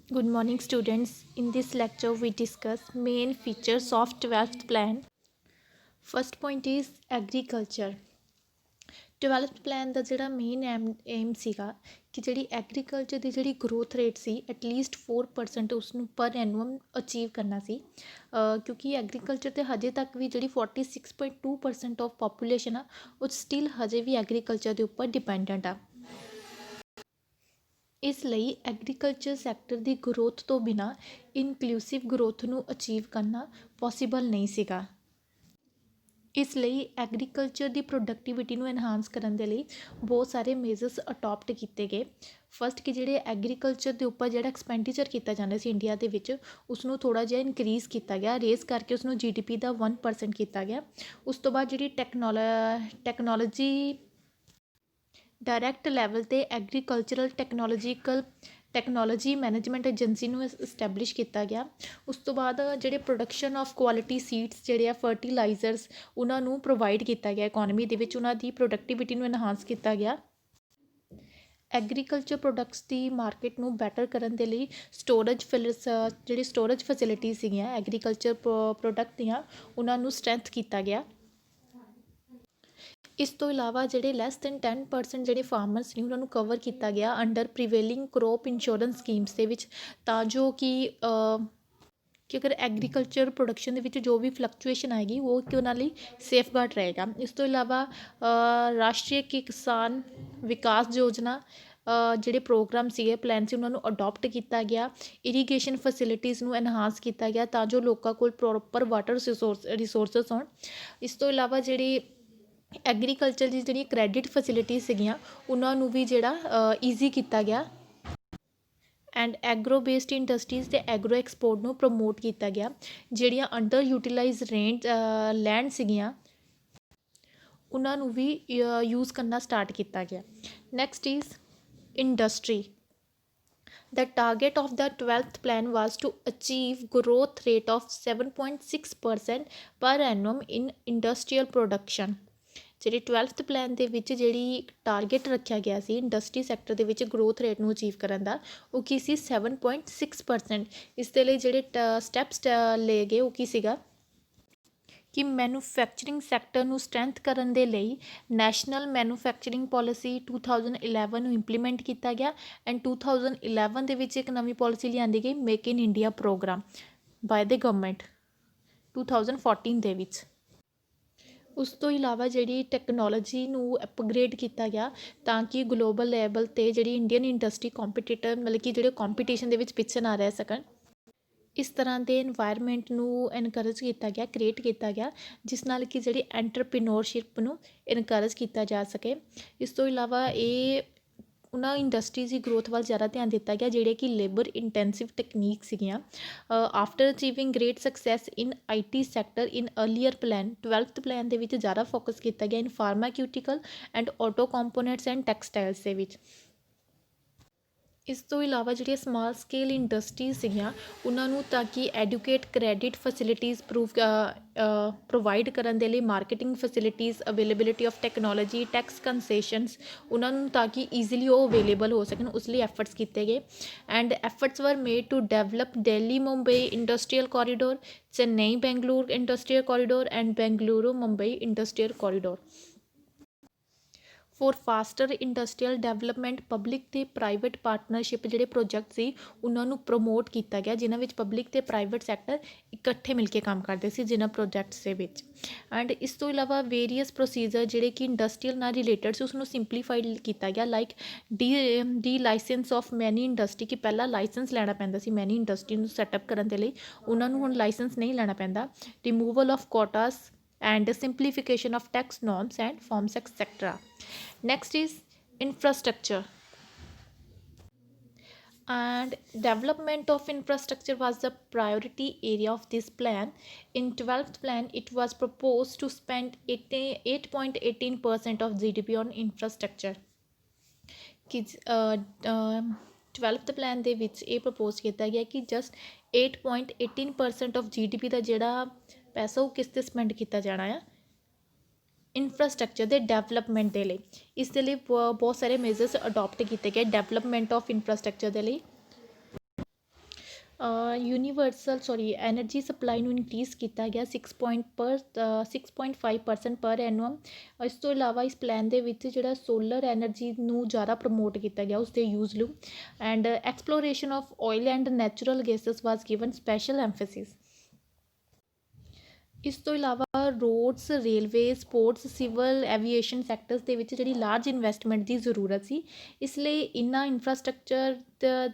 Good morning, students. In this lecture, we discuss main features of 12th plan. First point is agriculture. 12th plan ਦਾ ਜਿਹੜਾ main aim ਸੀਗਾ ਕਿ ਜਿਹੜੀ agriculture ਦੀ ਜਿਹੜੀ growth rate ਸੀ at least 4% ਉਸਨੂੰ ਪਰ ਐਨੂਅਮ achieve ਕਰਨਾ ਸੀ ਕਿਉਂਕਿ ਐਗਰੀਕਲਚਰ 'ਤੇ ਹਜੇ ਤੱਕ ਵੀ ਜਿਹੜੀ 46.2% ਆਫ ਪਾਪੂਲੇਸ਼ਨ ਆ ਉਹ ਸਟਿਲ ਹਜੇ ਵੀ ਐਗਰੀਕਲਚਰ ਦੇ ਉੱਪਰ ਡਿਪੈਂਡੈਂਟ ਆ। ਇਸ ਲਈ ਐਗਰੀਕਲਚਰ ਸੈਕਟਰ ਦੀ ਗਰੋਥ ਤੋਂ ਬਿਨਾਂ ਇਨਕਲੂਸਿਵ ਗਰੋਥ ਨੂੰ ਅਚੀਵ ਕਰਨਾ ਪੋਸੀਬਲ ਨਹੀਂ ਸੀਗਾ। ਇਸ ਲਈ ਐਗਰੀਕਲਚਰ ਦੀ ਪ੍ਰੋਡਕਟੀਵਿਟੀ ਨੂੰ ਐਨਹਾਂਸ ਕਰਨ ਦੇ ਲਈ ਬਹੁਤ ਸਾਰੇ ਮੇਜਰਸ ਅਡੋਪਟ ਕੀਤੇ ਗਏ। ਫਸਟ ਕਿ ਜਿਹੜੇ ਐਗਰੀਕਲਚਰ ਦੇ ਉੱਪਰ ਜਿਹੜਾ ਐਕਸਪੈਂਡੀਚਰ ਕੀਤਾ ਜਾਂਦਾ ਸੀ ਇੰਡੀਆ ਦੇ ਵਿੱਚ ਉਸਨੂੰ ਥੋੜ੍ਹਾ ਜਿਹਾ ਇਨਕਰੀਜ਼ ਕੀਤਾ ਗਿਆ, ਰੇਜ਼ ਕਰਕੇ ਉਸਨੂੰ GDP ਦਾ 1% ਕੀਤਾ ਗਿਆ। ਉਸ ਤੋਂ ਬਾਅਦ ਜਿਹੜੀ ਟੈਕਨੋਲੋਜੀ ਡਾਇਰੈਕਟ ਲੈਵਲ 'ਤੇ ਐਗਰੀਕਲਚਰਲ ਟੈਕਨੋਲੋਜੀ ਮੈਨੇਜਮੈਂਟ ਏਜੰਸੀ ਨੂੰ ਇਸਟੈਬਲਿਸ਼ ਕੀਤਾ ਗਿਆ। ਉਸ ਤੋਂ ਬਾਅਦ ਜਿਹੜੇ ਪ੍ਰੋਡਕਸ਼ਨ ਆਫ ਕੁਆਲਿਟੀ ਸੀਡਸ ਜਿਹੜੇ ਆ ਫਰਟੀਲਾਈਜ਼ਰਸ ਉਹਨਾਂ ਨੂੰ ਪ੍ਰੋਵਾਈਡ ਕੀਤਾ ਗਿਆ ਇਕੋਨਮੀ ਦੇ ਵਿੱਚ, ਉਹਨਾਂ ਦੀ ਪ੍ਰੋਡਕਟੀਵਿਟੀ ਨੂੰ ਐਨਹਾਂਸ ਕੀਤਾ ਗਿਆ। ਐਗਰੀਕਲਚਰ ਪ੍ਰੋਡਕਟਸ ਦੀ ਮਾਰਕੀਟ ਨੂੰ ਬੈਟਰ ਕਰਨ ਦੇ ਲਈ ਜਿਹੜੀ ਸਟੋਰੇਜ ਫੈਸਿਲਿਟੀ ਸੀਗੀਆਂ ਐਗਰੀਕਲਚਰ ਪ੍ਰੋਡਕਟ ਦੀਆਂ ਉਹਨਾਂ ਨੂੰ ਸਟਰੈਂਥ ਕੀਤਾ ਗਿਆ। ਇਸ ਤੋਂ ਇਲਾਵਾ ਜਿਹੜੇ ਲੈਸ ਦੈਨ 10% ਜਿਹੜੇ ਫਾਰਮਰਸ ਨੇ ਉਹਨਾਂ ਨੂੰ ਕਵਰ ਕੀਤਾ ਗਿਆ ਅੰਡਰ ਪ੍ਰੀਵੇਲਿੰਗ ਕਰੋਪ ਇੰਸ਼ੋਰੈਂਸ ਸਕੀਮਸ ਦੇ ਵਿੱਚ, ਤਾਂ ਜੋ ਕਿ ਅਗਰ ਐਗਰੀਕਲਚਰ ਪ੍ਰੋਡਕਸ਼ਨ ਦੇ ਵਿੱਚ ਜੋ ਵੀ ਫਲਕਚੁਏਸ਼ਨ ਆਏਗੀ ਉਹ ਕਿ ਉਹਨਾਂ ਲਈ ਸੇਫਗਾਰਡ ਰਹੇਗਾ। ਇਸ ਤੋਂ ਇਲਾਵਾ ਰਾਸ਼ਟਰੀ ਕਿਸਾਨ ਵਿਕਾਸ ਯੋਜਨਾ ਜਿਹੜੇ ਪ੍ਰੋਗਰਾਮ ਸੀਗੇ ਪਲਾਨ ਸੀ ਉਹਨਾਂ ਨੂੰ ਅਡੋਪਟ ਕੀਤਾ ਗਿਆ। ਇਰੀਗੇਸ਼ਨ ਫੈਸਿਲਿਟੀਜ਼ ਨੂੰ ਐਨਹਾਂਸ ਕੀਤਾ ਗਿਆ ਤਾਂ ਜੋ ਲੋਕਾਂ ਕੋਲ ਪ੍ਰੋਪਰ ਵਾਟਰ ਰਿਸੋਰਸਿਸ ਹੋਣ। ਇਸ ਤੋਂ ਇਲਾਵਾ ਜਿਹੜੀ ਐਗਰੀਕਲਚਰ ਦੀ ਜਿਹੜੀਆਂ ਕ੍ਰੈਡਿਟ ਫੈਸਿਲਿਟੀ ਸੀਗੀਆਂ ਉਹਨਾਂ ਨੂੰ ਵੀ ਜਿਹੜਾ ਈਜ਼ੀ ਕੀਤਾ ਗਿਆ। ਐਂਡ ਐਗਰੋ ਬੇਸਡ ਇੰਡਸਟਰੀਜ਼ ਅਤੇ ਐਗਰੋ ਐਕਸਪੋਰਟ ਨੂੰ ਪ੍ਰਮੋਟ ਕੀਤਾ ਗਿਆ। ਜਿਹੜੀਆਂ ਅੰਡਰ ਯੂਟੀਲਾਈਜ਼ ਲੈਂਡ ਸੀਗੀਆਂ ਉਹਨਾਂ ਨੂੰ ਵੀ ਯੂਜ਼ ਕਰਨਾ ਸਟਾਰਟ ਕੀਤਾ ਗਿਆ। Next is industry. The target of the 12th plan was to achieve growth rate of 7.6% per annum in industrial production। ਜਿਹੜੀ 12th ਪਲਾਨ ਦੇ ਵਿੱਚ ਜਿਹੜੀ ਟਾਰਗੇਟ ਰੱਖਿਆ ਗਿਆ ਸੀ ਇੰਡਸਟਰੀ ਸੈਕਟਰ ਦੇ ਵਿੱਚ ਗਰੋਥ ਰੇਟ ਨੂੰ ਅਚੀਵ ਕਰਨ ਦਾ ਉਹ ਕੀ ਸੀ 7.6%। ਇਸ ਦੇ ਲਈ ਜਿਹੜੇ ਸਟੈਪਸ ਲਏ ਗਏ ਉਹ ਕੀ ਸੀਗਾ ਕਿ ਮੈਨੂਫੈਕਚਰਿੰਗ ਸੈਕਟਰ ਨੂੰ ਸਟਰੈਂਥ ਕਰਨ ਦੇ ਲਈ ਨੈਸ਼ਨਲ ਮੈਨੂਫੈਕਚਰਿੰਗ ਪੋਲਿਸੀ 2011 ਨੂੰ ਇੰਪਲੀਮੈਂਟ ਕੀਤਾ ਗਿਆ। ਐਂਡ 2011 ਦੇ ਵਿੱਚ ਇੱਕ ਨਵੀਂ ਪੋਲਿਸੀ ਲਿਆਂਦੀ ਗਈ make in India programme by the government 2014 ਦੇ ਵਿੱਚ। ਉਸ ਤੋਂ ਇਲਾਵਾ ਜਿਹੜੀ ਟੈਕਨੋਲੋਜੀ ਨੂੰ ਅਪਗ੍ਰੇਡ ਕੀਤਾ ਗਿਆ ਤਾਂ ਕਿ ਗਲੋਬਲ ਲੈਵਲ 'ਤੇ ਜਿਹੜੀ ਇੰਡੀਅਨ ਇੰਡਸਟਰੀ ਕੰਪੀਟੀਟਰ ਮਤਲਬ ਕਿ ਜਿਹੜੇ ਕੰਪੀਟੀਸ਼ਨ ਦੇ ਵਿੱਚ ਪਿੱਛੇ ਨਾ ਰਹਿ ਸਕਣ। ਇਸ ਤਰ੍ਹਾਂ ਦੇ ਇਨਵਾਇਰਮੈਂਟ ਨੂੰ ਐਨਕਰੇਜ ਕੀਤਾ ਗਿਆ, ਕ੍ਰੀਏਟ ਕੀਤਾ ਗਿਆ ਜਿਸ ਨਾਲ ਕਿ ਜਿਹੜੀ ਐਂਟਰਪ੍ਰੀਨੋਰਸ਼ਿਪ ਨੂੰ ਇਨਕਰੇਜ ਕੀਤਾ ਜਾ ਸਕੇ। ਇਸ ਤੋਂ ਇਲਾਵਾ ਇਹ ਉਹਨਾਂ ਇੰਡਸਟਰੀਜ਼ ਦੀ ਗਰੋਥ ਵੱਲ ਜ਼ਿਆਦਾ ਧਿਆਨ ਦਿੱਤਾ ਗਿਆ ਜਿਹੜੇ ਕਿ ਲੇਬਰ ਇੰਟੈਂਸਿਵ ਟੈਕਨੀਕ ਸੀਗੀਆਂ। After achieving great success in IT sector in earlier plan 12th plan ਦੇ ਵਿੱਚ ਜ਼ਿਆਦਾ ਫੋਕਸ ਕੀਤਾ ਗਿਆ in pharmaceutical and auto components and textiles ਦੇ ਵਿੱਚ। ਇਸ ਤੋਂ ਇਲਾਵਾ ਜਿਹੜੀਆਂ ਸਮਾਲ ਸਕੇਲ ਇੰਡਸਟਰੀਜ਼ ਸੀਗੀਆਂ ਉਹਨਾਂ ਨੂੰ ਤਾਂ ਕਿ ਐਡੂਕੇਟ ਕ੍ਰੈਡਿਟ ਫੈਸਿਲਿਟੀਜ਼ ਪ੍ਰੋਵਾਈਡ ਕਰਨ ਦੇ ਲਈ marketing facilities availability of technology tax concessions ਉਹਨਾਂ ਨੂੰ ਤਾਂ ਕਿ ਈਜ਼ੀਲੀ ਉਹ ਅਵੇਲੇਬਲ ਹੋ ਸਕਣ ਉਸ ਲਈ ਐਫਰਟਸ ਕੀਤੇ ਗਏ। And efforts were made to develop Delhi Mumbai industrial corridor, Chennai Bengaluru industrial corridor and Bengaluru Mumbai industrial corridor. For faster industrial development public ਅਤੇ ਪ੍ਰਾਈਵੇਟ ਪਾਰਟਨਰਸ਼ਿਪ ਜਿਹੜੇ ਪ੍ਰੋਜੈਕਟ ਸੀ ਉਹਨਾਂ ਨੂੰ ਪ੍ਰਮੋਟ ਕੀਤਾ ਗਿਆ ਜਿਨ੍ਹਾਂ ਵਿੱਚ ਪਬਲਿਕ ਅਤੇ ਪ੍ਰਾਈਵੇਟ ਸੈਕਟਰ ਇਕੱਠੇ ਮਿਲ ਕੇ ਕੰਮ ਕਰਦੇ ਸੀ ਜਿਨ੍ਹਾਂ ਪ੍ਰੋਜੈਕਟਸ ਦੇ ਵਿੱਚ। ਐਂਡ ਇਸ ਤੋਂ ਇਲਾਵਾ ਵੇਰੀਅਸ ਪ੍ਰੋਸੀਜਰ ਜਿਹੜੇ ਕਿ ਇੰਡਸਟਰੀਅਲ ਨਾਲ ਰਿਲੇਟਡ ਸੀ ਉਸਨੂੰ ਸਿੰਪਲੀਫਾਈਡ ਕੀਤਾ ਗਿਆ ਲਾਈਕ ਡੀ ਲਾਇਸੈਂਸ ਆਫ ਮੈਨੀ ਇੰਡਸਟਰੀ ਕਿ ਪਹਿਲਾਂ ਲਾਇਸੈਂਸ ਲੈਣਾ ਪੈਂਦਾ ਸੀ ਮੈਨੀ ਇੰਡਸਟਰੀ ਨੂੰ ਸੈਟਅਪ ਕਰਨ ਦੇ ਲਈ, ਉਹਨਾਂ ਨੂੰ ਹੁਣ ਲਾਇਸੈਂਸ ਨਹੀਂ ਲੈਣਾ ਪੈਂਦਾ। Removal of quotas and simplification of tax norms and forms etc. Next is infrastructure. And development of infrastructure was the priority area of this plan. In 12th plan it was proposed to spend 8.18% of GDP on infrastructure. ਕਿ 12th plan ਦੇ ਵਿੱਚ ਇਹ propose ਕੀਤਾ ਗਿਆ ਕਿ just 8.18% of GDP ਦਾ ਜਿਹੜਾ ਪੈਸਾ ਉਹ ਕਿਸ 'ਤੇ ਸਪੈਂਡ ਕੀਤਾ ਜਾਣਾ ਆ ਇਨਫਰਾਸਟਰਕਚਰ ਦੇ ਡਿਵੈਲਪਮੈਂਟ ਦੇ ਲਈ। ਇਸ ਦੇ ਲਈ ਬਹੁਤ ਸਾਰੇ ਮੇਜਰਸ ਅਡੋਪਟ ਕੀਤੇ ਗਏ ਡਿਵੈਲਪਮੈਂਟ ਆਫ ਇਨਫਰਾਸਟਰਕਚਰ ਦੇ ਲਈ। ਐਨਰਜੀ ਸਪਲਾਈ ਨੂੰ ਇਨਕਰੀਜ਼ ਕੀਤਾ ਗਿਆ 6.5% ਪਰ ਐਨੂਅਮ। ਇਸ ਤੋਂ ਇਲਾਵਾ ਇਸ ਪਲਾਨ ਦੇ ਵਿੱਚ ਜਿਹੜਾ ਸੋਲਰ ਐਨਰਜੀ ਨੂੰ ਜ਼ਿਆਦਾ ਪ੍ਰਮੋਟ ਕੀਤਾ ਗਿਆ ਉਸਦੇ ਯੂਜ਼ ਨੂੰ। And exploration of oil and natural gases was given special emphasis. ਇਸ ਤੋਂ ਇਲਾਵਾ roads, railway, sports, civil aviation sectors ਦੇ ਵਿੱਚ ਜਿਹੜੀ ਲਾਰਜ ਇਨਵੈਸਟਮੈਂਟ ਦੀ ਜ਼ਰੂਰਤ ਸੀ। ਇਸ ਲਈ ਇਹਨਾਂ ਇਨਫਰਾਸਟਰਕਚਰ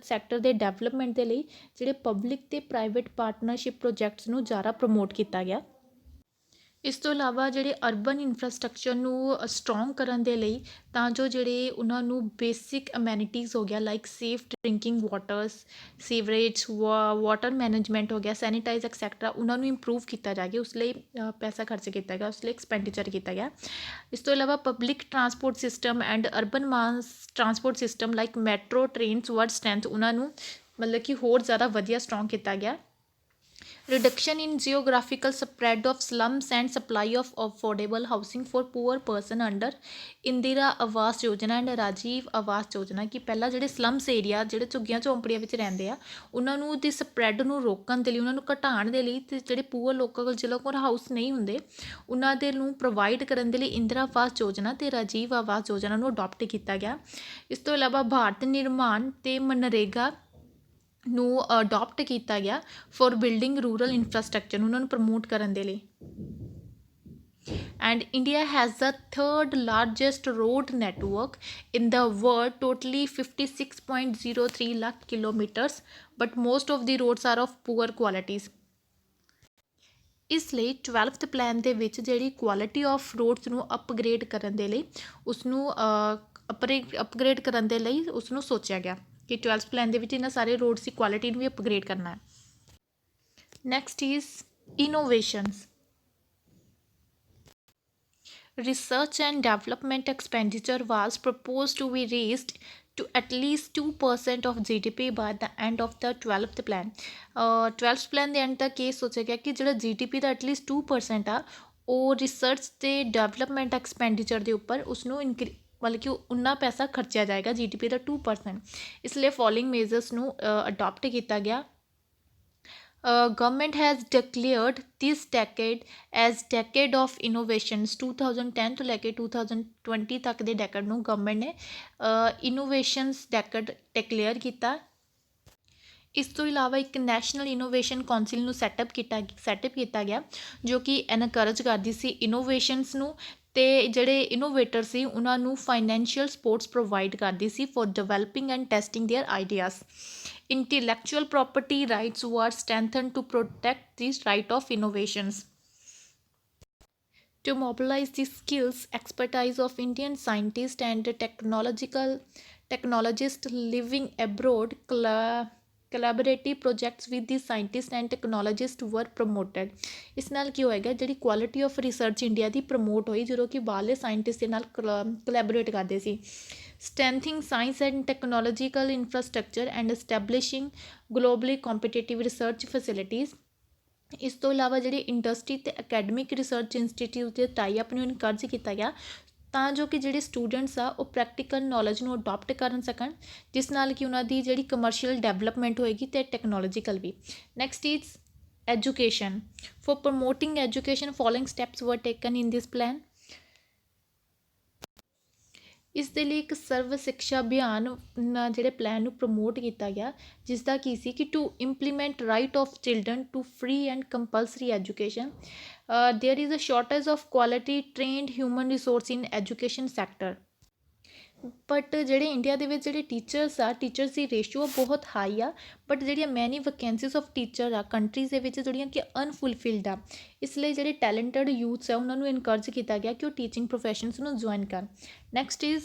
ਸੈਕਟਰ ਦੇ ਡਿਵੈਲਪਮੈਂਟ ਦੇ ਲਈ ਜਿਹੜੇ ਪਬਲਿਕ ਅਤੇ ਪ੍ਰਾਈਵੇਟ ਪਾਰਟਨਰਸ਼ਿਪ ਪ੍ਰੋਜੈਕਟਸ ਨੂੰ ਜ਼ਿਆਦਾ ਪ੍ਰਮੋਟ ਕੀਤਾ ਗਿਆ। ਇਸ ਤੋਂ ਇਲਾਵਾ ਜਿਹੜੇ ਅਰਬਨ ਇਨਫਰਾਸਟਰਕਚਰ ਨੂੰ ਸਟਰੋਂਗ ਕਰਨ ਦੇ ਲਈ ਤਾਂ ਜੋ ਜਿਹੜੇ ਉਹਨਾਂ ਨੂੰ ਬੇਸਿਕ ਅਮੈਨਿਟੀਜ਼ ਹੋ ਗਿਆ like safe drinking waters, sewerage, water management ਹੋ ਗਿਆ, ਸੈਨੀਟਾਈਜ਼ ਐਕਸੈਕਟਰਾ, ਉਹਨਾਂ ਨੂੰ ਇੰਪਰੂਵ ਕੀਤਾ ਜਾਵੇ। ਉਸ ਲਈ ਪੈਸਾ ਖਰਚ ਕੀਤਾ ਗਿਆ, ਉਸ ਲਈ ਐਕਸਪੈਂਡੀਚਰ ਕੀਤਾ ਗਿਆ। ਇਸ ਤੋਂ ਇਲਾਵਾ public transport system and urban mass transport system like metro, trains word strength, ਉਹਨਾਂ ਨੂੰ ਮਤਲਬ ਕਿ ਹੋਰ ਜ਼ਿਆਦਾ ਵਧੀਆ ਸਟਰੋਂਗ ਕੀਤਾ ਗਿਆ। Reduction in geographical spread of slums and supply of affordable housing for poor person under Indira Awas Yojana and Rajiv Awas Yojana. ਕਿ ਪਹਿਲਾਂ ਜਿਹੜੇ ਸਲਮਸ ਏਰੀਆ ਜਿਹੜੇ ਝੁੱਗੀਆਂ ਝੌਂਪੜੀਆਂ ਵਿੱਚ ਰਹਿੰਦੇ ਆ ਉਹਨਾਂ ਨੂੰ ਦੀ ਸਪਰੈਡ ਨੂੰ ਰੋਕਣ ਦੇ ਲਈ, ਉਹਨਾਂ ਨੂੰ ਘਟਾਉਣ ਦੇ ਲਈ, ਅਤੇ ਜਿਹੜੇ ਪੂਅਰ ਲੋਕਾਂ ਕੋਲ ਜਿਹਨਾਂ ਕੋਲ ਹਾਊਸ ਨਹੀਂ ਹੁੰਦੇ ਉਹਨਾਂ ਦੇ ਨੂੰ ਪ੍ਰੋਵਾਈਡ ਕਰਨ ਦੇ ਲਈ ਇੰਦਰਾ ਆਵਾਸ ਯੋਜਨਾ ਅਤੇ ਰਾਜੀਵ ਆਵਾਸ ਯੋਜਨਾ ਨੂੰ ਅਡੋਪਟ ਕੀਤਾ ਗਿਆ। ਇਸ ਤੋਂ ਇਲਾਵਾ ਭਾਰਤ ਨਿਰਮਾਣ ਅਤੇ ਮਨਰੇਗਾ ਨੂੰ ਅਡੋਪਟ ਕੀਤਾ ਗਿਆ ਫॉर ਬਿਲਡਿੰਗ ਰੂਰਲ ਇਨਫਰਾਸਟਰਕਚਰ ਨੂੰ, ਉਹਨਾਂ ਨੂੰ ਪ੍ਰਮੋਟ ਕਰਨ ਦੇ ਲਈ। And India has the third largest road network in the world, totally 56.03 lakh kilometres, but most of the roads are of poor qualities. ਇਸ ਲਈ 12th ਪਲਾਨ ਦੇ ਵਿੱਚ ਜਿਹੜੀ ਕੁਆਲਿਟੀ ਆਫ ਰੋਡਸ ਨੂੰ ਅਪਗ੍ਰੇਡ ਕਰਨ ਦੇ ਲਈ ਉਸਨੂੰ ਅਪਗ੍ਰੇਡ ਕਰਨ ਦੇ ਲਈ ਉਸਨੂੰ ਸੋਚਿਆ ਗਿਆ ਕਿ 12th ਪਲਾਨ ਦੇ ਵਿੱਚ ਇਹਨਾਂ ਸਾਰੇ ਰੋਡਸ ਦੀ ਕੁਆਲਿਟੀ ਨੂੰ ਵੀ ਅਪਗ੍ਰੇਡ ਕਰਨਾ ਹੈ। Next is innovations. Research and development expenditure was proposed to be raised to at least 2% of GDP by the end of the 12th plan। 12th plan ਦੇ end ਤੱਕ ਇਹ ਸੋਚਿਆ ਗਿਆ ਕਿ ਜਿਹੜਾ GDP ਦਾ ਐਟਲੀਸਟ 2% ਆ ਉਹ ਰਿਸਰਚ ਅਤੇ ਡਿਵੈਲਪਮੈਂਟ ਐਕਸਪੈਂਡੀਚਰ ਦੇ ਉੱਪਰ ਉਸਨੂੰ ਮਤਲਬ ਕਿ ਉਨਾ ਪੈਸਾ ਖਰਚਿਆ ਜਾਏਗਾ GDP ਦਾ 2%। ਇਸ ਲਈ ਫੋਲੋਇੰਗ ਮੇਜਰਸ ਨੂੰ ਅਡੋਪਟ ਕੀਤਾ ਗਿਆ। Government has declared this decade as decade of innovations। 2010 ਤੋਂ ਲੈ ਕੇ 2020 ਤੱਕ ਦੇ ਡੈਕਡ ਨੂੰ ਗਵਰਨਮੈਂਟ ਨੇ ਇਨੋਵੇਸ਼ਨਸ ਡੈਕਡ ਡਿਕਲੇਅਰ ਕੀਤਾ। ਇਸ ਤੋਂ ਇਲਾਵਾ ਇੱਕ ਨੈਸ਼ਨਲ ਇਨੋਵੇਸ਼ਨ ਕੌਂਸਲ ਨੂੰ ਸੈਟਅਪ ਕੀਤਾ ਗਿਆ ਜੋ ਕਿ ਐਨਕਰੇਜ ਕਰਦੀ ਸੀ ਇਨੋਵੇਸ਼ਨਸ ਨੂੰ, ਅਤੇ ਜਿਹੜੇ ਇਨੋਵੇਟਰ ਸੀ ਉਹਨਾਂ ਨੂੰ ਫਾਈਨੈਂਸ਼ੀਅਲ ਸਪੋਰਟਸ ਪ੍ਰੋਵਾਈਡ ਕਰਦੀ ਸੀ for developing and testing their ideas. Intellectual property rights were strengthened to protect this right of innovations। To mobilize the skills, expertise of Indian scientists and technologists living abroad, collaborative projects with the scientists and technologists were promoted। ਇਸ ਨਾਲ ਕੀ ਹੋਏਗਾ, ਜਿਹੜੀ quality of research India the promote ਹੋਈ ਜਦੋਂ ਕਿ ਬਾਹਰਲੇ scientist ਦੇ ਨਾਲ ਕੋਲੈਬੋਰੇਟ ਕਰਦੇ ਸੀ। Strengthening science and technological infrastructure and establishing globally competitive research facilities। ਇਸ ਤੋਂ ਇਲਾਵਾ ਜਿਹੜੀ ਇੰਡਸਟਰੀ ਅਤੇ ਅਕੈਡਮਿਕ ਰਿਸਰਚ ਇੰਸਟੀਟਿਊਟ ਦੇ ਟਾਈ ਅਪ ਨੂੰ ਇਨਕਰੇਜ ਕੀਤਾ ਗਿਆ ਤਾਂ ਜੋ ਕਿ ਜਿਹੜੇ ਸਟੂਡੈਂਟਸ ਆ ਉਹ ਪ੍ਰੈਕਟੀਕਲ ਨੌਲੇਜ ਨੂੰ ਅਡੋਪਟ ਕਰ ਸਕਣ, ਜਿਸ ਨਾਲ ਕਿ ਉਹਨਾਂ ਦੀ ਜਿਹੜੀ ਕਮਰਸ਼ੀਅਲ ਡਿਵੈਲਪਮੈਂਟ ਹੋਏਗੀ ਅਤੇ ਟੈਕਨੋਲੋਜੀਕਲ ਵੀ। Next is education. For promoting education following steps were taken in this plan. ਇਸ ਦੇ ਲਈ ਇੱਕ ਸਰਵ ਸਿੱਖਿਆ ਅਭਿਆਨ ਜਿਹੜੇ ਪਲਾਨ ਨੂੰ ਪ੍ਰਮੋਟ ਕੀਤਾ ਗਿਆ, ਜਿਸ ਦਾ ਕੀ ਸੀ ਕਿ to implement right of children to free and compulsory education. There is a shortage of quality trained human resource in education sector. But ਜਿਹੜੇ ਇੰਡੀਆ ਦੇ ਵਿੱਚ ਜਿਹੜੇ ਟੀਚਰਸ ਦੀ ਰੇਸ਼ੀਓ ਬਹੁਤ ਹਾਈ ਆ, ਬਟ ਜਿਹੜੀਆਂ ਮੈਨੀ ਵੈਕੈਂਸੀਜ਼ ਆਫ ਟੀਚਰ ਆ countries ਦੇ ਵਿੱਚ ਜਿਹੜੀਆਂ ਕਿ ਅਨਫੁਲਫਿਲਡ ਆ। ਇਸ ਲਈ ਜਿਹੜੇ ਟੈਲੈਂਟਡ ਯੂਥਸ ਆ ਉਹਨਾਂ ਨੂੰ ਇਨਕਰੇਜ ਕੀਤਾ ਗਿਆ ਕਿ ਉਹ ਟੀਚਿੰਗ ਪ੍ਰੋਫੈਸ਼ਨਸ ਨੂੰ ਜੁਆਇਨ ਕਰਨ। ਨੈਕਸਟ ਇਜ਼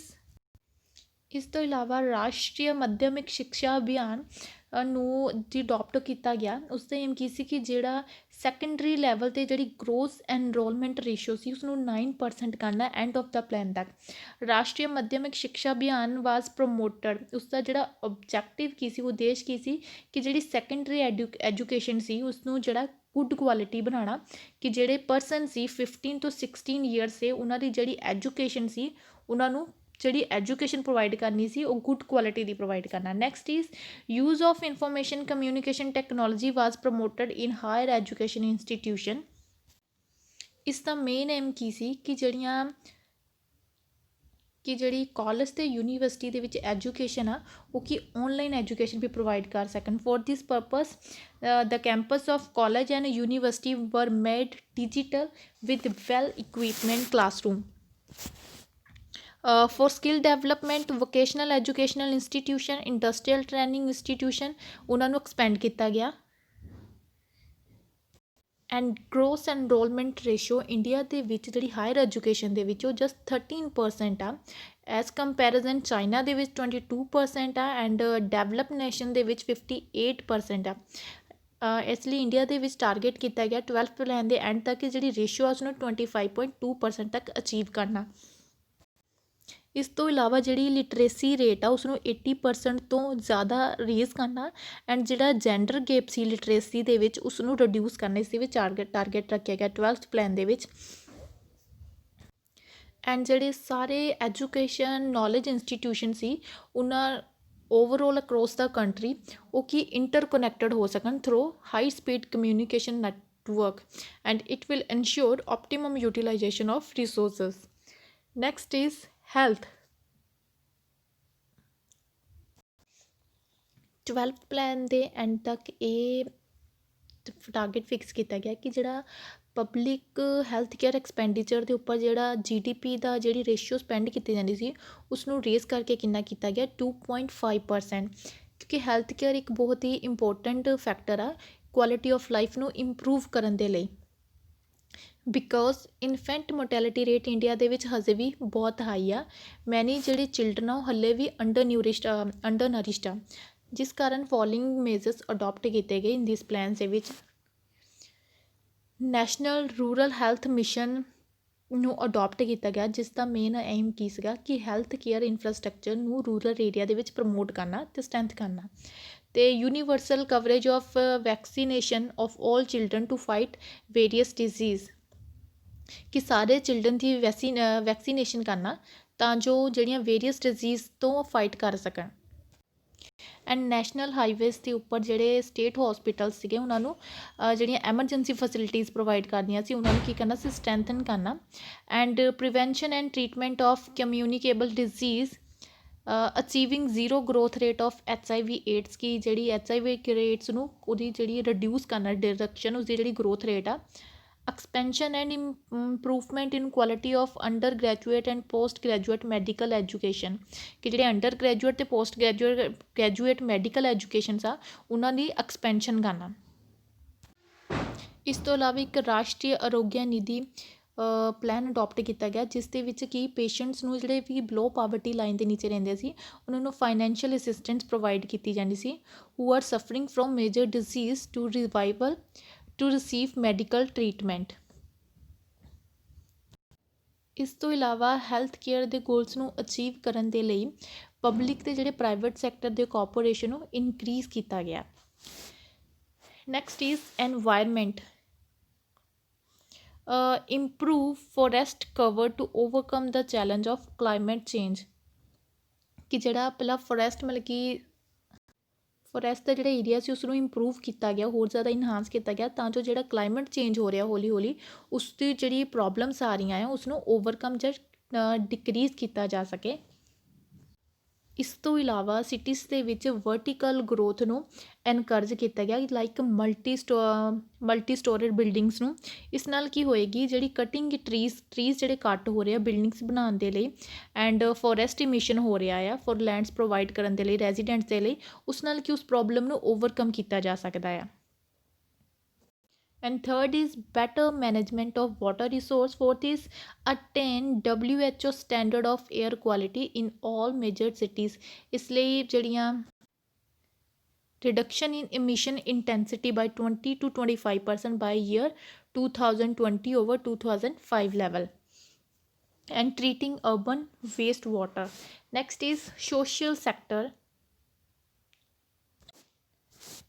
ਇਸ ਤੋਂ ਇਲਾਵਾ ਰਾਸ਼ਟਰੀ ਮਾਧਿਅਮਿਕ ਸਿੱਖਿਆ ਅਭਿਆਨ ਨੂੰ ਅਡੋਪਟ ਕੀਤਾ ਗਿਆ। ਉਸ ਦਾ ਏਮ ਕੀ ਸੀ ਕਿ ਜਿਹੜਾ ਸੈਕੰਡਰੀ ਲੈਵਲ 'ਤੇ ਜਿਹੜੀ ਗਰੋਸ ਐਨਰੋਲਮੈਂਟ ਰੇਸ਼ੀਓ ਸੀ ਉਸਨੂੰ 9% ਕਰਨਾ ਐਂਡ ਆਫ ਦਾ ਪਲਾਨ ਤੱਕ। ਰਾਸ਼ਟਰੀ ਮਾਧਿਅਮਿਕ ਸਿੱਖਿਆ ਅਭਿਆਨ ਵਾਜ਼ ਪ੍ਰਮੋਟਡ। ਉਸ ਦਾ ਜਿਹੜਾ ਓਬਜੈਕਟਿਵ ਕੀ ਸੀ, ਉਦੇਸ਼ ਕੀ ਸੀ ਕਿ ਜਿਹੜੀ ਸੈਕੰਡਰੀ ਐਜੂਕੇਸ਼ਨ ਸੀ ਉਸਨੂੰ ਜਿਹੜਾ ਗੁੱਡ ਕੁਆਲਿਟੀ ਬਣਾਉਣਾ, ਕਿ ਜਿਹੜੇ ਪਰਸਨ ਸੀ 15 ਤੋਂ 16 ਈਅਰਸ ਸੀ ਉਹਨਾਂ ਦੀ ਜਿਹੜੀ ਐਜੂਕੇਸ਼ਨ ਸੀ ਉਹਨਾਂ ਨੂੰ ਜਿਹੜੀ ਐਜੂਕੇਸ਼ਨ ਪ੍ਰੋਵਾਈਡ ਕਰਨੀ ਸੀ ਉਹ ਗੁੱਡ ਕੁਆਲਿਟੀ ਦੀ ਪ੍ਰੋਵਾਈਡ ਕਰਨਾ। Next is use of information communication technology was promoted in higher education institution. ਇਸ ਦਾ ਮੇਨ ਏਮ ਕੀ ਸੀ ਕਿ ਜਿਹੜੀ ਕਾਲਜ ਅਤੇ ਯੂਨੀਵਰਸਿਟੀ ਦੇ ਵਿੱਚ ਐਜੂਕੇਸ਼ਨ ਆ ਉਹ ਕੀ ਔਨਲਾਈਨ ਐਜੂਕੇਸ਼ਨ ਵੀ ਪ੍ਰੋਵਾਈਡ ਕਰ ਸਕਣ। For this purpose the campus of college and university were made digital with well equipment classroom. For skill development vocational educational institution industrial training institution ਉਹਨਾਂ ਨੂੰ ਐਕਸਪੈਂਡ ਕੀਤਾ ਗਿਆ। And gross enrolment ratio India ਦੇ ਵਿੱਚ ਜਿਹੜੀ higher education ਦੇ ਵਿੱਚ ਉਹ ਜਸਟ 13% ਆ ਐਜ਼ ਕੰਪੈਰੀਜ਼ਨ ਚਾਈਨਾ ਦੇ ਵਿੱਚ 22% ਆ ਐਂਡ ਡਿਵੈਲਪ ਨੇਸ਼ਨ ਦੇ ਵਿੱਚ 58% ਆ। ਇਸ ਲਈ ਇੰਡੀਆ ਦੇ ਵਿੱਚ ਟਾਰਗੇਟ ਕੀਤਾ ਗਿਆ 12th ਪਲਾਨ ਦੇ ਐਂਡ ਤੱਕ ਜਿਹੜੀ ਰੇਸ਼ੋ ਆ ਉਸਨੂੰ 25.2% ਤੱਕ ਅਚੀਵ ਕਰਨਾ। ਇਸ ਤੋਂ ਇਲਾਵਾ ਜਿਹੜੀ ਲਿਟਰੇਸੀ ਰੇਟ ਆ ਉਸਨੂੰ 80% ਤੋਂ ਜ਼ਿਆਦਾ ਰੇਜ਼ ਕਰਨਾ ਐਂਡ ਜਿਹੜਾ ਜੈਂਡਰ ਗੈਪ ਸੀ ਲਿਟਰੇਸੀ ਦੇ ਵਿੱਚ ਉਸਨੂੰ ਰਿਡਿਊਸ ਕਰਨਾ। ਇਸ ਦੇ ਵਿੱਚ ਟਾਰਗੇਟ ਰੱਖਿਆ ਗਿਆ 12th ਪਲਾਨ ਦੇ ਵਿੱਚ। ਐਂਡ ਜਿਹੜੇ ਸਾਰੇ ਐਜੂਕੇਸ਼ਨ ਨੌਲੇਜ ਇੰਸਟੀਟਿਊਸ਼ਨ ਸੀ ਉਹਨਾਂ ਓਵਰਆਲ ਅਕਰੋਸ ਦਾ ਕੰਟਰੀ ਉਹ ਕੀ ਇੰਟਰਕਨੈਕਟਡ ਹੋ ਸਕਣ through high speed communication network and it will ensure optimum utilisation of resources. Next is health. 12th plan ਦੇ ਐਂਡ ਤੱਕ ਇਹ ਟਾਰਗੇਟ ਫਿਕਸ ਕੀਤਾ ਗਿਆ ਕਿ ਜਿਹੜਾ ਪਬਲਿਕ ਹੈਲਥ ਕੇਅਰ ਐਕਸਪੈਂਡੀਚਰ ਦੇ ਉੱਪਰ ਜਿਹੜਾ GDP ਦਾ ਜਿਹੜੀ ਰੇਸ਼ੀਓ ਸਪੈਂਡ ਕੀਤੀ ਜਾਂਦੀ ਸੀ ਉਸਨੂੰ ਰੇਜ਼ ਕਰਕੇ ਕਿੰਨਾ ਕੀਤਾ ਗਿਆ 2.5%। ਕਿਉਂਕਿ ਹੈਲਥ ਕੇਅਰ ਇੱਕ ਬਹੁਤ ਹੀ ਇੰਪੋਰਟੈਂਟ ਫੈਕਟਰ ਆ ਕੁਆਲਿਟੀ ਆਫ ਲਾਈਫ ਨੂੰ ਇੰਪਰੂਵ ਕਰਨ ਦੇ ਲਈ। Because infant mortality rate India ਦੇ ਵਿੱਚ ਹਜੇ ਵੀ ਬਹੁਤ ਹਾਈ ਆ। ਮੈਨੀ ਜਿਹੜੇ ਚਿਲਡਰਨ ਆ ਉਹ ਹਲੇ ਵੀ ਅੰਡਰ ਨਰਿਸ਼ਡ ਆ ਜਿਸ ਕਾਰਨ ਫੋਲੋਇੰਗ ਮੇਜਰਸ ਅਡੋਪਟ ਕੀਤੇ ਗਏ ਇਨ ਦਿਸ ਪਲਾਨ ਦੇ ਵਿੱਚ। ਨੈਸ਼ਨਲ ਰੂਰਲ ਹੈਲਥ ਮਿਸ਼ਨ ਨੂੰ ਅਡੋਪਟ ਕੀਤਾ ਗਿਆ ਜਿਸ ਦਾ ਮੇਨ ਏਮ ਕੀ ਸੀਗਾ ਕਿ ਹੈਲਥ ਕੇਅਰ ਇਨਫਰਾਸਟਰਕਚਰ ਨੂੰ ਰੂਰਲ ਏਰੀਆ ਦੇ ਵਿੱਚ ਪ੍ਰਮੋਟ ਕਰਨਾ ਅਤੇ ਸਟਰੈਂਥ ਕਰਨਾ। ਅਤੇ universal coverage of vaccination of all children to fight various diseases ਕਿ ਸਾਰੇ ਚਿਲਡਰਨ ਦੀ ਵੈਕਸੀਨੇਸ਼ਨ ਕਰਨਾ ਤਾਂ ਜੋ ਜਿਹੜੀਆਂ ਵੇਰੀਅਸ ਡਿਜ਼ੀਜ਼ ਤੋਂ ਫਾਈਟ ਕਰ ਸਕਣ। ਐਂਡ ਨੈਸ਼ਨਲ ਹਾਈਵੇਜ਼ ਦੇ ਉੱਪਰ ਜਿਹੜੇ ਸਟੇਟ ਹੋਸਪੀਟਲ ਸੀਗੇ ਉਹਨਾਂ ਨੂੰ ਜਿਹੜੀਆਂ ਐਮਰਜੈਂਸੀ ਫੈਸਿਲਿਟੀਜ਼ ਪ੍ਰੋਵਾਈਡ ਕਰਦੀਆਂ ਸੀ ਉਹਨਾਂ ਨੂੰ ਕੀ ਕਰਨਾ ਸੀ ਸਟਰੈਂਥਨ ਕਰਨਾ। And prevention and treatment of communicable disease achieving zero growth rate of HIV AIDS ਕੀ ਜਿਹੜੀ HIV ਰੇਟਸ ਨੂੰ ਉਹਦੀ ਜਿਹੜੀ ਰਿਡਿਊਸ ਕਰਨਾ ਡਿਰੈਕਸ਼ਨ ਉਸਦੀ ਜਿਹੜੀ ਗਰੋਥ ਰੇਟ ਆ। Expansion and improvement in quality of under graduate and post graduate medical education ਕਿ ਜਿਹੜੇ ਅੰਡਰ ਗ੍ਰੈਜੂਏਟ ਅਤੇ ਪੋਸਟ ਗ੍ਰੈਜੂਏਟ ਮੈਡੀਕਲ ਐਜੂਕੇਸ਼ਨਸ ਆ ਉਹਨਾਂ ਦੀ ਐਕਸਪੈਂਸ਼ਨ ਕਰਨਾ। ਇਸ ਤੋਂ ਇਲਾਵਾ ਇੱਕ ਰਾਸ਼ਟਰੀ ਆਰੋਗਿਆ ਨਿਧੀ ਪਲਾਨ ਅਡੋਪਟ ਕੀਤਾ ਗਿਆ ਜਿਸ ਦੇ ਵਿੱਚ ਕਿ ਪੇਸ਼ੈਂਟਸ ਨੂੰ ਜਿਹੜੇ ਵੀ ਬਿਲੋ ਪਾਵਰਟੀ ਲਾਈਨ ਦੇ ਨੀਚੇ ਰਹਿੰਦੇ ਸੀ ਉਹਨਾਂ ਨੂੰ ਫਾਈਨੈਂਸ਼ੀਅਲ ਅਸਿਸਟੈਂਸ ਪ੍ਰੋਵਾਈਡ ਕੀਤੀ ਜਾਂਦੀ ਸੀ who are suffering from major disease to revival to receive medical treatment. ਇਸ ਤੋਂ ਇਲਾਵਾ ਹੈਲਥ ਕੇਅਰ ਦੇ ਗੋਲਸ ਨੂੰ ਅਚੀਵ ਕਰਨ ਦੇ ਲਈ ਪਬਲਿਕ ਅਤੇ ਜਿਹੜੇ ਪ੍ਰਾਈਵੇਟ ਸੈਕਟਰ ਦੇ ਕੋਆਪਰੇਸ਼ਨ ਨੂੰ ਇਨਕਰੀਜ਼ ਕੀਤਾ ਗਿਆ। Next is environment. Improve forest cover to overcome ਦਾ ਚੈਲੰਜ ਆਫ ਕਲਾਈਮੇਟ ਚੇਂਜ ਕਿ ਜਿਹੜਾ ਪਹਿਲਾਂ ਫੋਰੈਸਟ ਮਤਲਬ ਕਿ ਫੋਰੈਸਟ ਦਾ ਜਿਹੜਾ ਏਰੀਆ ਸੀ ਉਸਨੂੰ ਇੰਪਰੂਵ ਕੀਤਾ ਗਿਆ ਹੋਰ ਜ਼ਿਆਦਾ ਇਨਹਾਂਸ ਕੀਤਾ ਗਿਆ ਤਾਂ ਜੋ ਜਿਹੜਾ ਕਲਾਈਮੇਟ ਚੇਂਜ ਹੋ ਰਿਹਾ ਹੌਲੀ ਹੌਲੀ ਉਸ ਦੀ ਜਿਹੜੀ ਪ੍ਰੋਬਲਮਸ ਆ ਰਹੀਆਂ ਆ ਉਸਨੂੰ ਓਵਰਕਮ ਜਾਂ ਡਿਕਰੀਜ਼ ਕੀਤਾ ਜਾ ਸਕੇ। ਇਸ ਤੋਂ ਇਲਾਵਾ ਸਿਟੀਜ਼ ਦੇ ਵਿੱਚ ਵਰਟੀਕਲ ਗਰੋਥ ਨੂੰ ਐਨਕਰੇਜ ਕੀਤਾ ਗਿਆ ਲਾਈਕ ਮਲਟੀ ਸਟੋਰੇਡ ਬਿਲਡਿੰਗਸ ਨੂੰ। ਇਸ ਨਾਲ ਕੀ ਹੋਏਗੀ ਜਿਹੜੀ ਕਟਿੰਗ ਟਰੀਜ਼ ਜਿਹੜੇ ਕੱਟ ਹੋ ਰਹੇ ਆ ਬਿਲਡਿੰਗਸ ਬਣਾਉਣ ਦੇ ਲਈ ਐਂਡ ਫੋਰੈਸਟ ਇਮਿਸ਼ਨ ਹੋ ਰਿਹਾ ਆ ਫॉर ਲੈਂਡਸ ਪ੍ਰੋਵਾਈਡ ਕਰਨ ਦੇ ਲਈ ਰੈਜ਼ੀਡੈਂਟਸ ਦੇ ਲਈ ਉਸ ਨਾਲ ਕੀ ਉਸ ਪ੍ਰੋਬਲਮ ਨੂੰ ਓਵਰਕਮ ਕੀਤਾ ਜਾ ਸਕਦਾ ਆ। And third is better management of water resource. Fourth is attain WHO standard of air quality in all major cities. ਇਸ ਲਈ ਜਿਹੜੀਆਂ reduction in emission intensity by 20 to 25% by year 2020 over 2005 level and treating urban wastewater. Next is social sector.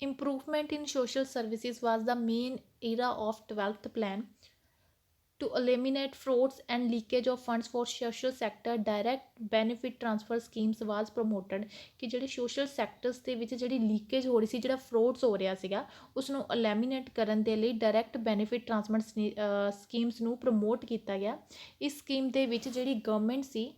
Improvement in social services was the main era of 12th plan. to eliminate frauds and leakage of funds for social sector direct benefit transfer schemes was promoted ਕਿ ਜਿਹੜੇ social sectors ਦੇ ਵਿੱਚ ਜਿਹੜੀ leakage ਹੋ ਰਹੀ ਸੀ, ਜਿਹੜਾ frauds ਹੋ ਰਿਹਾ ਸੀਗਾ, ਉਸ ਨੂੰ ਐਲੀਮੀਨੇਟ ਕਰਨ ਦੇ ਲਈ ਡਾਇਰੈਕਟ ਬੈਨੀਫਿਟ ਟ੍ਰਾਂਸਫਰ ਸਕੀਮਸ ਨੂੰ ਪ੍ਰਮੋਟ ਕੀਤਾ ਗਿਆ। ਇਸ ਸਕੀਮ ਦੇ ਵਿੱਚ ਜਿਹੜੀ ਗਵਰਨਮੈਂਟ ਸੀ,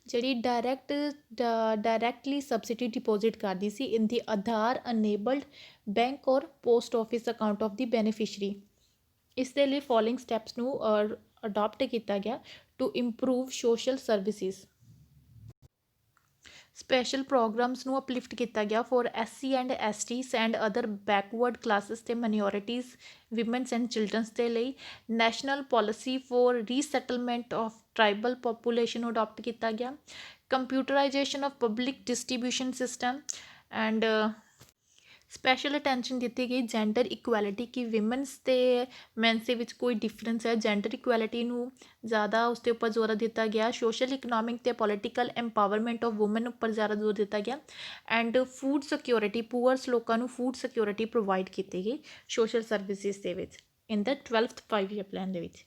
ਜਿਹੜੀ ਡਾਇਰੈਕਟਲੀ ਸਬਸਿਡੀ ਡਿਪੋਜ਼ਿਟ ਕਰਦੀ ਸੀ in the Aadhaar enabled bank or post office account of the beneficiary. ਇਸ ਦੇ ਲਈ ਫੋਲੋਇੰਗ ਸਟੈਪਸ ਨੂੰ ਅਡਾਪਟ ਕੀਤਾ ਗਿਆ to improve social services. Special programmes ਨੂੰ ਅਪਲਿਫਟ ਕੀਤਾ ਗਿਆ for SC and STs and other backward classes ਅਤੇ ਮਾਈਨੋਰਿਟੀਜ਼, ਵਿਮਨਸ ਐਂਡ ਚਿਲਡਰਨਸ ਦੇ ਲਈ national policy for resettlement of tribal population ਨੂੰ ਅਡਾਪਟ ਕੀਤਾ ਗਿਆ। Computerisation of public distribution system and special attention ਦਿੱਤੀ ਗਈ ਜੈਂਡਰ ਇਕੁਐਲਿਟੀ ਕਿ ਵਿਮਨਸ ਅਤੇ ਮੈਨਸ ਦੇ ਵਿੱਚ ਕੋਈ ਡਿਫਰੈਂਸ ਹੈ, ਜੈਂਡਰ ਇਕੁਐਲਿਟੀ ਨੂੰ ਜ਼ਿਆਦਾ ਉਸ ਦੇ ਉੱਪਰ ਜ਼ੋਰ ਦਿੱਤਾ ਗਿਆ। ਸੋਸ਼ਲ ਇਕਨੋਮਿਕ ਅਤੇ ਪੋਲੀਟੀਕਲ ਐਮਪਾਵਰਮੈਂਟ ਆਫ ਵੂਮਨ ਉੱਪਰ ਜ਼ਿਆਦਾ ਜ਼ੋਰ ਦਿੱਤਾ ਗਿਆ। ਐਂਡ ਫੂਡ ਸਿਕਿਉਰਿਟੀ, ਪੂਅਰਸ ਲੋਕਾਂ ਨੂੰ ਫੂਡ ਸਿਕਿਉਰਿਟੀ ਪ੍ਰੋਵਾਈਡ ਕੀਤੀ ਗਈ ਸੋਸ਼ਲ ਸਰਵਿਸਿਜ਼ ਦੇ ਵਿੱਚ ਇਨ ਦਾ 12th 5 year ਪਲਾਨ ਦੇ ਵਿੱਚ।